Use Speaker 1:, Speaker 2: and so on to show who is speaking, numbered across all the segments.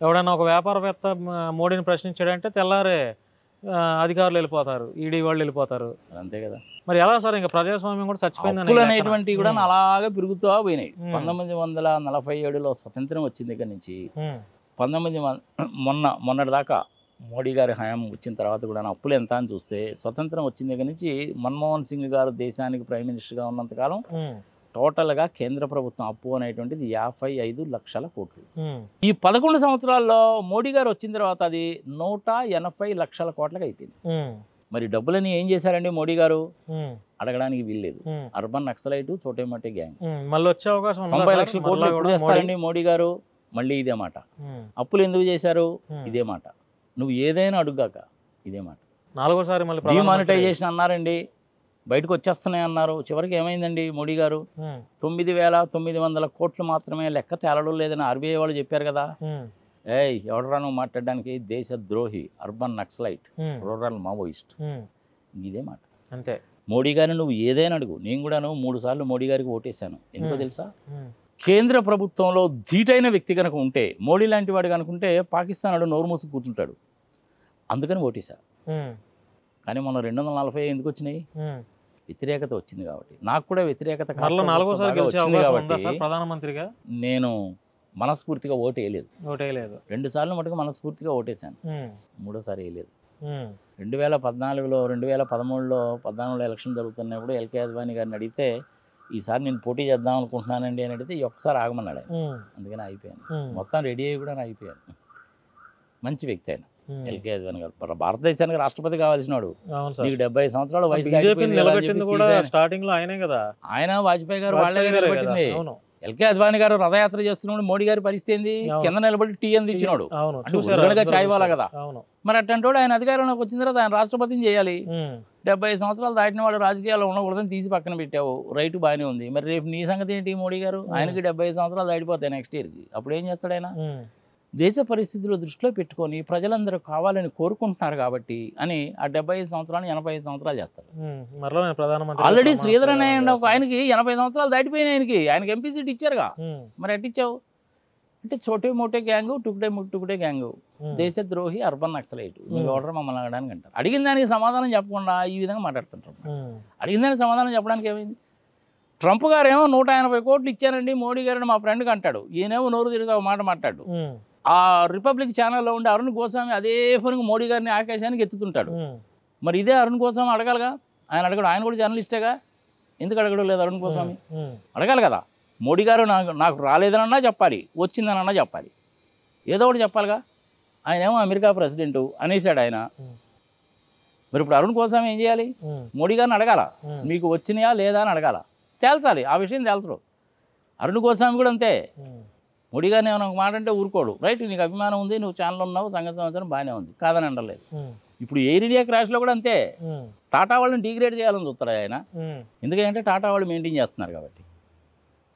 Speaker 1: ఎవడన్నా ఒక వ్యాపారవేత్త మోడీని ప్రశ్నించాడంటే తెల్లారే అధికారులు వెళ్ళిపోతారు, ఈడీ వాళ్ళు వెళ్ళిపోతారు.
Speaker 2: అంతే కదా.
Speaker 1: మరి ఎలా సార్ ఇంకా ప్రజాస్వామ్యం కూడా చచ్చిపోయింది
Speaker 2: అనేటువంటివి కూడా అలాగే పెరుగుతూ పోయినాయి. 1947లో స్వతంత్రం వచ్చిన దగ్గర నుంచి మొన్నటి దాకా మోడీ గారి హయాం వచ్చిన తర్వాత కూడా అప్పులు ఎంత అని చూస్తే స్వతంత్రం వచ్చిన దగ్గర నుంచి మన్మోహన్ సింగ్ గారు దేశానికి ప్రైమ్ మినిస్టర్గా ఉన్నంతకాలం టోటల్గా కేంద్ర ప్రభుత్వం అప్పు అనేటువంటిది 55 లక్షల కోట్లు. ఈ 11 సంవత్సరాల్లో మోడీ గారు వచ్చిన తర్వాత అది 180 లక్షల కోట్లకు అయిపోయింది. మరి డబ్బులని ఏం చేశారండి మోడీ గారు? అడగడానికి వీల్లేదు. అర్బన్ నక్సలైట్ చోటే మోటే గ్యాంగ్.
Speaker 1: మళ్ళీ వచ్చే అవకాశం
Speaker 2: 90 లక్షల కోట్లు ఎప్పుడు చేస్తారండి మోడీ గారు? మళ్ళీ ఇదే మాట. అప్పులు ఎందుకు చేశారు? ఇదే మాట. నువ్వు ఏదైనా అడుగాక ఇదే మాట.
Speaker 1: 4వసారి మళ్ళీ
Speaker 2: డిమానిటైజేషన్ అన్నారండి, బయటకు వచ్చేస్తున్నాయి అన్నారు. చివరికి ఏమైందండి మోడీ గారు? 9,900 కోట్లు మాత్రమే, లెక్క తేలడం లేదని ఆర్బీఐ వాళ్ళు చెప్పారు కదా. ఎవడరా నువ్వు మాట్లాడడానికి? దేశద్రోహి, అర్బన్ నక్సలైట్, రూరల్ మావోయిస్ట్. ఇదే మాట.
Speaker 1: అంతే.
Speaker 2: మోడీ గారిని నువ్వు ఏదైనా అడుగు. నేను కూడాను 3 సార్లు మోడీ గారికి ఓటేశాను. ఎందుకో తెలుసా? కేంద్ర ప్రభుత్వంలో ధీటైన వ్యక్తి కనుక ఉంటే, మోడీ లాంటి వాడు కనుకుంటే పాకిస్తాన్ వాడు నోరు మూసి కూర్చుంటాడు. అందుకని ఓటేశా. కానీ మొన్న 240 ఎందుకు వచ్చినాయి? వ్యతిరేకత వచ్చింది కాబట్టి. నాకు కూడా వ్యతిరేకత వచ్చింది కాబట్టి
Speaker 1: ప్రధానమంత్రిగా
Speaker 2: నేను మనస్ఫూర్తిగా ఓటు వేయలేదు. 2 సార్లు మటుకు మనస్ఫూర్తిగా ఓటేశాను. 3వసారి వేయలేదు. 2014లో 2013లో ఎలక్షన్ జరుగుతున్నప్పుడు ఎల్కే అద్వానీ గారిని అడిగితే ఈసారి నేను పోటీ చేద్దాం అనుకుంటున్నానండి అని అడిగితే ఒక్కసారి ఆగమన్నాడు. అందుకని అయిపోయాను. మొత్తం రెడీ అయ్యి కూడా అయిపోయాను. మంచి వ్యక్తి ఆయన ఎల్కే అద్వానీ గారు. భారతదేశానికి రాష్ట్రపతి కావాల్సిన వాడు. నీకు 70 సంవత్సరాల వయసు ఆయన వాజ్పేయి గారు వాళ్ళే నిలబెట్టింది. ఎల్కే అద్వానీ గారు రథయాత్ర చేస్తున్నప్పుడు మోడీ గారి పరిస్థితి ఏంది? కింద నిలబడి టీ అందించినాడు. చాయ్ వాళ్ళ కదా. మరి అట్టంటే ఆయన అధికారంలోకి వచ్చిన తర్వాత ఆయన రాష్ట్రపతిని చేయాలి. 70 సంవత్సరాలు దాటిన వాడు రాజకీయాల్లో ఉండకూడదని తీసి పక్కన పెట్టావు. రైట్ బాగానే ఉంది. మరి రేపు నీ సంగతి ఏంటి? మోడీ గారు ఆయనకి 70 సంవత్సరాలు దాటిపోతాయి నెక్స్ట్ ఇయర్కి. అప్పుడు ఏం చేస్తాడు ఆయన? దేశ పరిస్థితులు దృష్టిలో పెట్టుకొని ప్రజలందరూ కావాలని కోరుకుంటున్నారు కాబట్టి అని ఆ 75 సంవత్సరాలు 85 సంవత్సరాలు చేస్తారు. ఆల్రెడీ శ్రీధర్ అనే ఆయనకి 80 సంవత్సరాలు దాటిపోయినాయి. ఆయనకి ఎంపీ సీట్ ఇచ్చారుగా. మరి ఎట్టిచ్చావు అంటే చోటే Mote gang, టుకుడే gang, దేశద్రోహి, urban naxalite. నువ్వు ఎవడరా మమ్మల్ని అడగడానికి అంటారు. అడిగిన దానికి సమాధానం చెప్పకుండా ఈ విధంగా మాట్లాడుతుంటారు. అడిగిన దానికి సమాధానం చెప్పడానికి ఏమైంది? ట్రంప్ గారు ఏమో 180 కోట్లు ఇచ్చారండి మోడీ గారిని మా ఫ్రెండ్కి అంటాడు. ఈయనేమో నోరు తిరిగి ఒక మాట మాట్లాడు. ఆ రిపబ్లిక్ ఛానల్లో ఉండే అరుణ్ గోస్వామి అదే పనికి మోడీ గారిని ఆకాశానికి ఎత్తుతుంటాడు. మరి ఇదే అరుణ్ గోస్వామి అడగాలిగా. ఆయన అడగడు. ఆయన కూడా జర్నలిస్టేగా. ఎందుకు అడగడం లేదు అరుణ్ గోస్వామి? అడగాలి కదా. మోడీ గారు నాకు రాలేదనన్నా చెప్పాలి, వచ్చిందనన్నా చెప్పాలి, ఏదో ఒకటి చెప్పాలిగా. ఆయన ఏమో అమెరికా ప్రెసిడెంట్ అనేసాడు ఆయన. మరి ఇప్పుడు అరుణ్ గోస్వామి ఏం చేయాలి? మోడీ గారిని అడగాల, మీకు వచ్చినాయా లేదా అని అడగాల, తేల్చాలి. ఆ విషయం తేల్చడు. అరుణ్ గోస్వామి కూడా అంతే. మోడీ గారిని ఏమైనా ఒక మాట అంటే ఊరుకోడు. రైట్, నీకు అభిమానం ఉంది, నువ్వు ఛానల్ ఉన్నావు, సంగతి సంవత్సరం బాగానే ఉంది, కాదని అనలేదు. ఇప్పుడు ఎయిర్ ఇండియా క్రాష్లో కూడా అంతే. టాటా వాళ్ళని డిగ్రేడ్ చేయాలని చూస్తాడు ఆయన. ఎందుకంటే టాటా వాళ్ళు మెయింటైన్ చేస్తున్నారు కాబట్టి.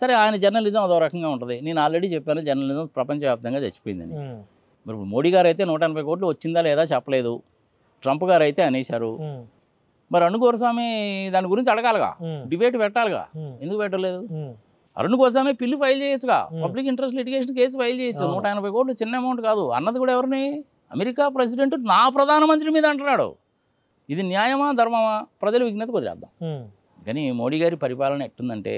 Speaker 2: సరే, ఆయన జర్నలిజం అదో రకంగా ఉంటుంది. నేను ఆల్రెడీ చెప్పాను జర్నలిజం ప్రపంచవ్యాప్తంగా చచ్చిపోయిందని. మరి ఇప్పుడు మోడీ గారు అయితే 180 కోట్లు వచ్చిందా లేదా చెప్పలేదు. ట్రంప్ గారు అయితే అనేశారు. మరి అరుణ్ గోస్వామి దాని గురించి అడగాలిగా, డిబేట్ పెట్టాలిగా. ఎందుకు పెట్టలేదు? అరుణ్ గోస్వామి పిల్లి ఫైల్ చేయొచ్చుగా. Public interest litigation case file చేయొచ్చు. 180 కోట్లు చిన్న అమౌంట్ కాదు. అన్నది కూడా ఎవరిని? అమెరికా ప్రెసిడెంట్ నా ప్రధానమంత్రి మీద అంటున్నాడు. ఇది న్యాయమా ధర్మమా? ప్రజలు విజ్ఞత వదిలేద్దాం. కానీ మోడీ గారి పరిపాలన ఎట్టుందంటే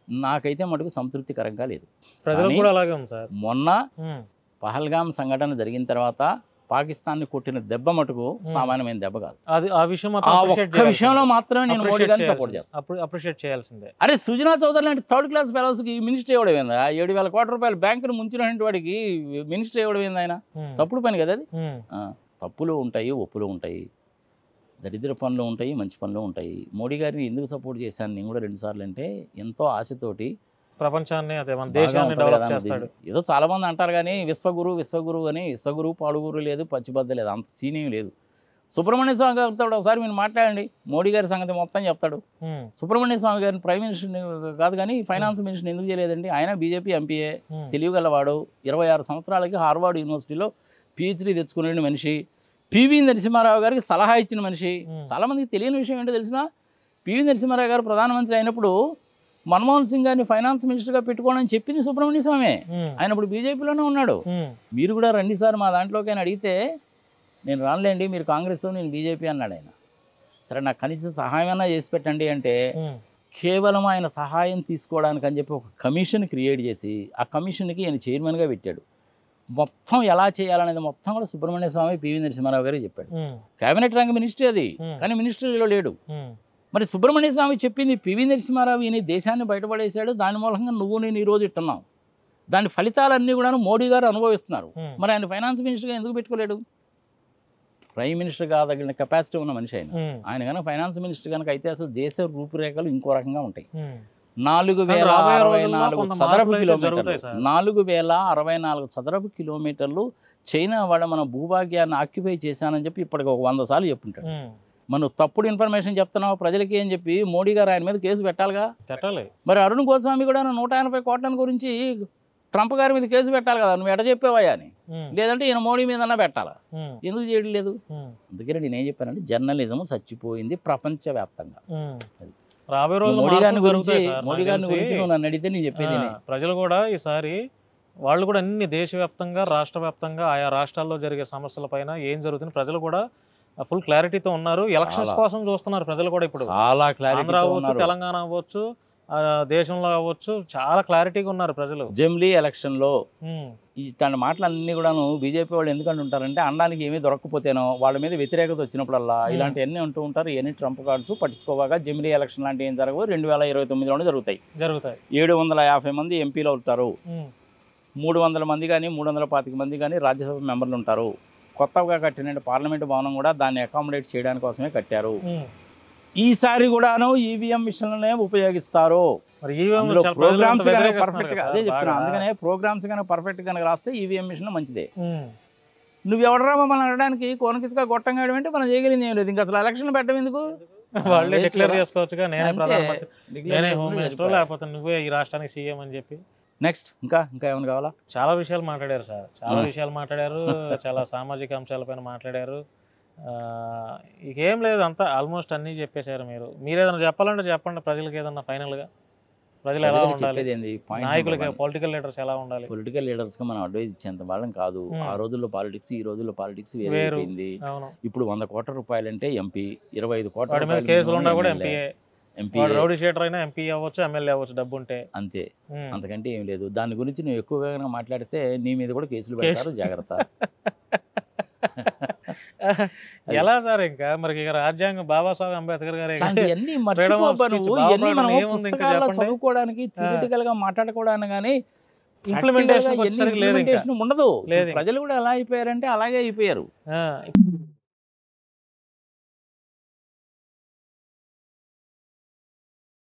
Speaker 2: నాకైతే మటుకు సంతృప్తికరంగా లేదు. మొన్న పహల్గామ్ సంఘటన జరిగిన తర్వాత పాకిస్తాన్ని కొట్టిన దెబ్బ మటుకు సామాన్యమైన దెబ్బ కాదు. ఒక్క విషయంలో మాత్రమే నేను మోడీ గారిని సపోర్ట్ చేస్తాను. అరే, సుజనా చౌదరి లాంటి 3rd క్లాస్ ఫెలోస్కి మినిస్టర్ ఇవ్వడం ఏందా? 7,000 కోట్ల రూపాయలు బ్యాంకును ముంచినటువంటి వాడికి మినిస్టర్ ఇవ్వడం ఏంది? ఆయన తప్పుడు పని కదా అది. తప్పులు ఉంటాయి, ఒప్పులు ఉంటాయి, దరిద్ర పనులు ఉంటాయి, మంచి పనులు ఉంటాయి. మోడీ గారిని ఎందుకు సపోర్ట్ చేశాను నేను కూడా 2 సార్లు అంటే ఎంతో ఆశతోటి ప్రపంచాన్ని ఏదో చాలా మంది అంటారు కానీ విశ్వగురు అని, విశ్వగురు పాడుగురు లేదు, పచ్చిబద్ద లేదు, అంత సీనియం లేదు. సుబ్రహ్మణ్య స్వామి గారితో ఒకసారి మీరు మాట్లాడండి, మోడీ గారి సంగతి మొత్తం చెప్తాడు. సుబ్రహ్మణ్య స్వామి గారిని ప్రైమ్ మినిస్టర్ కాదు కానీ ఫైనాన్స్ మినిస్టర్ ఎందుకు చేయలేదండి? ఆయన బీజేపీ ఎంపీఏ, తెలియగలవాడు, 26 సంవత్సరాలకి హార్వర్డ్ యూనివర్సిటీలో PhD తెచ్చుకునే మనిషి, పివి నరసింహారావు గారికి సలహా ఇచ్చిన మనిషి. చాలామందికి తెలియని విషయం ఏంటో తెలిసిన, పివి నరసింహారావు గారు ప్రధానమంత్రి అయినప్పుడు మన్మోహన్ సింగ్ గారిని ఫైనాన్స్ మినిస్టర్గా పెట్టుకోవాలని చెప్పింది సుబ్రహ్మణ్య స్వామి. ఆయన ఇప్పుడు బీజేపీలోనే ఉన్నాడు. మీరు కూడా రండి సార్ మా దాంట్లోకి అని అడిగితే నేను రానులేండి, మీరు కాంగ్రెస్, నేను బీజేపీ అన్నాడు ఆయన. సరే నాకు కనీసం సహాయమైనా చేసి పెట్టండి అంటే కేవలం ఆయన సహాయం తీసుకోవడానికి అని చెప్పి ఒక కమిషన్ క్రియేట్ చేసి ఆ కమిషన్కి ఆయన చైర్మన్గా పెట్టాడు. మొత్తం ఎలా చేయాలనేది మొత్తం కూడా సుబ్రహ్మణ్య స్వామి పివి నరసింహారావు గారు చెప్పాడు. కేబినెట్ రంగ మినిస్ట్రీ అది, కానీ మినిస్ట్రీలో లేడు. మరి సుబ్రహ్మణ్య స్వామి చెప్పింది పివి నరసింహారావు ఈయన దేశాన్ని బయటపడేశాడు, దాని మూలంగా నువ్వు నేను ఈరోజు ఇట్టున్నావు. దాని ఫలితాలన్నీ కూడా మోడీ గారు అనుభవిస్తున్నారు. మరి ఆయన ఫైనాన్స్ మినిస్టర్గా ఎందుకు పెట్టుకోలేడు? ప్రైమ్ మినిస్టర్ కాదగిన కెపాసిటీ ఉన్న మనిషి ఆయన కనుక ఫైనాన్స్ మినిస్టర్ కనుక అయితే అసలు దేశ రూపురేఖలు ఇంకో రకంగా ఉంటాయి. 4064 చదరపు కిలోమీటర్లు 4064 చదరపు కిలోమీటర్లు చైనా వాళ్ళ మన భూభాగ్యాన్ని ఆక్యుపై చేశానని చెప్పి ఇప్పటికి ఒక 100 సార్లు చెప్పుంటాడు. మనం తప్పుడు ఇన్ఫర్మేషన్ చెప్తున్నావు ప్రజలకి అని చెప్పి మోడీ గారు ఆయన మీద కేసు పెట్టాలిగా. మరి అరుణ్ గోస్వామి కూడా 180 కోట్ల గురించి ట్రంప్ గారి మీద కేసు పెట్టాలి కదా, నువ్వు ఎట చెప్పేవా అని. లేదంటే ఈయన మోడీ మీదన్నా పెట్టాలా, ఎందుకు చేయడం లేదు? అందుకని నేనేం చెప్పానంటే జర్నలిజం చచ్చిపోయింది ప్రపంచవ్యాప్తంగా. మోడీ గారిని గురించి నువ్వు నన్ను అడిగితే నేను చెప్పేది
Speaker 1: ప్రజలు కూడా ఈసారి వాళ్ళు కూడా అన్ని దేశవ్యాప్తంగా రాష్ట్ర వ్యాప్తంగా ఆయా రాష్ట్రాల్లో జరిగే సమస్యల పైన ఏం జరుగుతుంది ప్రజలు కూడా ఫుల్ క్లారిటీతో ఉన్నారు. ఎలక్షన్స్ కోసం చూస్తున్నారు ప్రజలు కూడా. ఇప్పుడు
Speaker 2: చాలా క్లారిటీ,
Speaker 1: ఆంధ్ర అవ్వచ్చు, తెలంగాణ అవ్వచ్చు, దేశంలో అవ్వచ్చు, చాలా క్లారిటీగా ఉన్నారు ప్రజలు.
Speaker 2: జమిలీ ఎలక్షన్లో ఇట్లాంటి మాటలన్నీ కూడాను బీజేపీ వాళ్ళు ఎందుకంటూ ఉంటారంటే అనడానికి ఏమీ దొరకకపోతేనో వాళ్ళ మీద వ్యతిరేకత వచ్చినప్పుడల్లా ఇలాంటివన్నీ అంటూ ఉంటారు. ఇవన్నీ ట్రంప్ కార్డ్స్ పట్టించుకోగా జమిలీ ఎలక్షన్ లాంటి ఏం జరగవు, 2029లోనే జరుగుతాయి. 750 మంది ఎంపీలు అవుతారు, 300 మంది కానీ 325 మంది కానీ రాజ్యసభ మెంబర్లు ఉంటారు. కొత్తగా కట్టిన పార్లమెంటు భవనం కూడా దాన్ని అకామిడేట్ చేయడానికి కోసమే కట్టారు. ఈసారి కూడాను ఈవీఎం మిషన్లనే ఉపయోగిస్తారు. ప్రోగ్రామ్స్ కనుక పర్ఫెక్ట్ గా, అదే చెప్తున్నా, అందుకనే ప్రోగ్రామ్స్ కనుక పర్ఫెక్ట్ కనుక రాస్తే ఈవీఎం మిషన్ మంచిదే. నువ్వు ఎవడరా మమ్మల్ని అనడానికి కోనకిసుగా గొట్టంగా అంటే మనం చేయగలిగింది ఏం లేదు. ఇంకా అసలు ఎలక్షన్ పెట్టడం ఎందుకు?
Speaker 1: వాళ్ళే డిక్లేర్ చేసుకోవచ్చుగా, నేనే ప్రధానమంత్రి, నేనే హోమ్ మినిస్టర్, లేకపోతే నువ్వే ఈ రాష్ట్రానికి సీఎం అని చెప్పి.
Speaker 2: నెక్స్ట్ ఇంకా ఏమైనా కావాలా?
Speaker 1: చాలా విషయాలు మాట్లాడారు సార్, చాలా విషయాలు మాట్లాడారు, చాలా సామాజిక అంశాలపైన మాట్లాడారు. ఇకేం లేదు, అంతా ఆల్మోస్ట్ అన్నీ చెప్పేశారు. మీరు ఏదైనా చెప్పాలంటే చెప్పండి ప్రజలకి, ఏదన్నా ఫైనల్గా ప్రజలు ఎలా ఉండాలి, నాయకులకి, పొలిటికల్ లీడర్స్ ఎలా ఉండాలి?
Speaker 2: పొలిటికల్ లీడర్స్కి మనం అడ్వైజ్ ఇచ్చేంత వాళ్ళం కాదు. ఆ రోజుల్లో పాలిటిక్స్, ఈ రోజుల్లో పాలిటిక్స్ వేరే అయిపోయింది. ఇప్పుడు 100 కోట్ల రూపాయలు అంటే ఎంపీ, 25 కోట్ల రూపాయలు
Speaker 1: కేసులు ఉన్నా కూడా ఎంపీ, రౌడీ షీటర్ అయినా ఎంపీ అవ్వచ్చు, ఎమ్మెల్యే అవ్వచ్చు, డబ్బు ఉంటే అంతే,
Speaker 2: అంతకంటే ఏం లేదు. దాని గురించి నువ్వు ఎక్కువగా మాట్లాడితే నీ మీద కూడా కేసులు పెడతారు, జాగ్రత్త.
Speaker 1: ఎలా సార్? ఇంకా మరి రాజ్యాంగం బాబాసాహెబ్ అంబేద్కర్ గారు
Speaker 2: చదువుకోవడానికి, థియరిటికల్ గా మాట్లాడుకోవడానికి కానీ ఇంప్లిమెంటేషన్ ఉండదు. ప్రజలు కూడా ఎలా అయిపోయారంటే అలాగే అయిపోయారు.